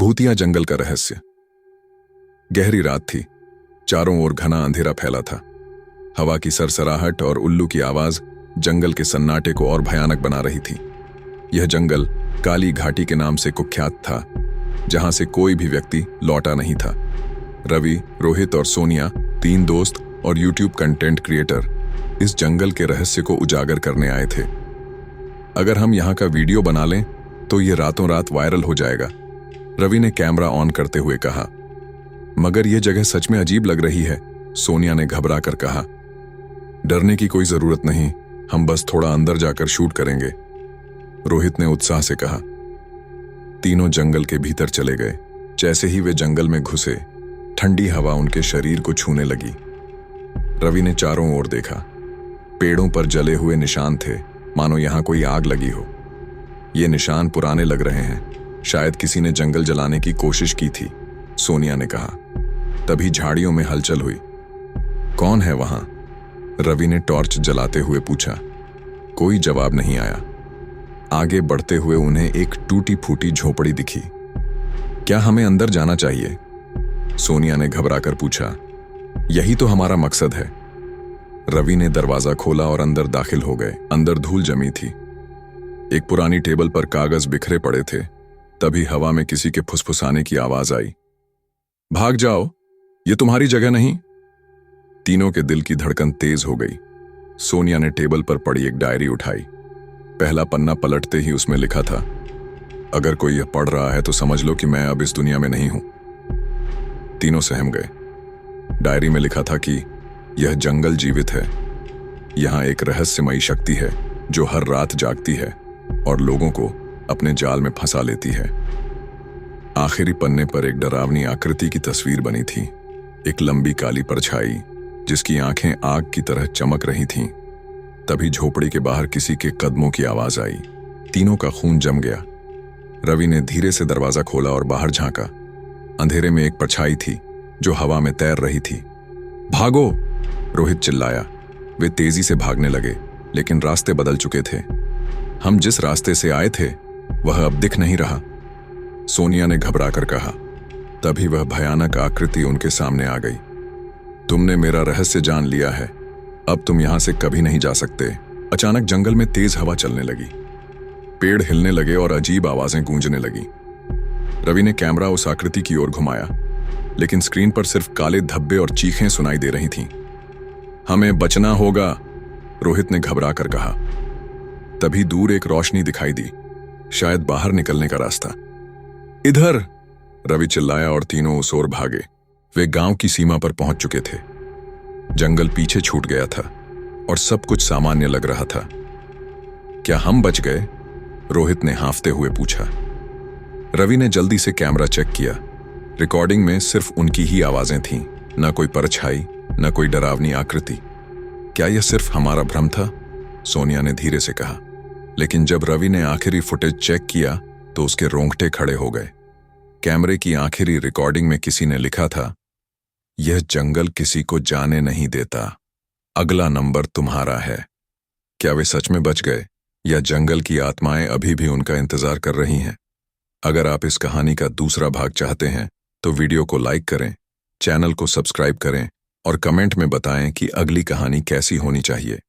भूतिया जंगल का रहस्य। गहरी रात थी। चारों ओर घना अंधेरा फैला था। हवा की सरसराहट और उल्लू की आवाज जंगल के सन्नाटे को और भयानक बना रही थी। यह जंगल काली घाटी के नाम से कुख्यात था, जहां से कोई भी व्यक्ति लौटा नहीं था। रवि, रोहित और सोनिया, 3 दोस्त और यूट्यूब कंटेंट क्रिएटर इस जंगल के रहस्य को उजागर करने आए थे। अगर हम यहाँ का वीडियो बना लें तो ये रातों रात वायरल हो जाएगा, रवि ने कैमरा ऑन करते हुए कहा। मगर यह जगह सच में अजीब लग रही है, सोनिया ने घबरा कर कहा। डरने की कोई जरूरत नहीं, हम बस थोड़ा अंदर जाकर शूट करेंगे, रोहित ने उत्साह से कहा। तीनों जंगल के भीतर चले गए। जैसे ही वे जंगल में घुसे, ठंडी हवा उनके शरीर को छूने लगी। रवि ने चारों ओर देखा। पेड़ों पर जले हुए निशान थे, मानो यहां कोई आग लगी हो। ये निशान पुराने लग रहे हैं, शायद किसी ने जंगल जलाने की कोशिश की थी, सोनिया ने कहा। तभी झाड़ियों में हलचल हुई। कौन है वहां? रवि ने टॉर्च जलाते हुए पूछा। कोई जवाब नहीं आया। आगे बढ़ते हुए उन्हें एक टूटी फूटी झोपड़ी दिखी। क्या हमें अंदर जाना चाहिए? सोनिया ने घबराकर पूछा। यही तो हमारा मकसद है। रवि ने दरवाजा खोला और अंदर दाखिल हो गए। अंदर धूल जमी थी। एक पुरानी टेबल पर कागज बिखरे पड़े थे। तभी हवा में किसी के फुसफुसाने की आवाज आई। भाग जाओ, ये तुम्हारी जगह नहीं। तीनों के दिल की धड़कन तेज हो गई। सोनिया ने टेबल पर पड़ी एक डायरी उठाई। पहला पन्ना पलटते ही उसमें लिखा था, अगर कोई यह पढ़ रहा है तो समझ लो कि मैं अब इस दुनिया में नहीं हूं। तीनों सहम गए। डायरी में लिखा था कि यह जंगल जीवित है। यहां एक रहस्यमयी शक्ति है जो हर रात जागती है और लोगों को अपने जाल में फंसा लेती है। आखिरी पन्ने पर एक डरावनी आकृति की तस्वीर बनी थी। एक लंबी काली परछाई जिसकी आंखें आग की तरह चमक रही थीं। तभी झोपड़ी के बाहर किसी के कदमों की आवाज आई। तीनों का खून जम गया। रवि ने धीरे से दरवाजा खोला और बाहर झांका। अंधेरे में एक परछाई थी जो हवा में तैर रही थी। भागो, रोहित चिल्लाया। वे तेजी से भागने लगे, लेकिन रास्ते बदल चुके थे। हम जिस रास्ते से आए थे वह अब दिख नहीं रहा, सोनिया ने घबरा कर कहा। तभी वह भयानक आकृति उनके सामने आ गई। तुमने मेरा रहस्य जान लिया है, अब तुम यहां से कभी नहीं जा सकते। अचानक जंगल में तेज हवा चलने लगी। पेड़ हिलने लगे और अजीब आवाजें गूंजने लगी। रवि ने कैमरा उस आकृति की ओर घुमाया, लेकिन स्क्रीन पर सिर्फ काले धब्बे और चीखें सुनाई दे रही थीं। हमें बचना होगा, रोहित ने घबरा कर कहा। तभी दूर एक रोशनी दिखाई दी, शायद बाहर निकलने का रास्ता। इधर, रवि चिल्लाया और तीनों उस ओर भागे। वे गांव की सीमा पर पहुंच चुके थे। जंगल पीछे छूट गया था और सब कुछ सामान्य लग रहा था। क्या हम बच गए? रोहित ने हांफते हुए पूछा। रवि ने जल्दी से कैमरा चेक किया। रिकॉर्डिंग में सिर्फ उनकी ही आवाजें थीं, न कोई परछाई, न कोई डरावनी आकृति। क्या यह सिर्फ हमारा भ्रम था? सोनिया ने धीरे से कहा। लेकिन जब रवि ने आखिरी फुटेज चेक किया तो उसके रोंगटे खड़े हो गए। कैमरे की आखिरी रिकॉर्डिंग में किसी ने लिखा था, यह जंगल किसी को जाने नहीं देता, अगला नंबर तुम्हारा है। क्या वे सच में बच गए या जंगल की आत्माएं अभी भी उनका इंतजार कर रही हैं? अगर आप इस कहानी का दूसरा भाग चाहते हैं तो वीडियो को लाइक करें, चैनल को सब्सक्राइब करें और कमेंट में बताएं कि अगली कहानी कैसी होनी चाहिए।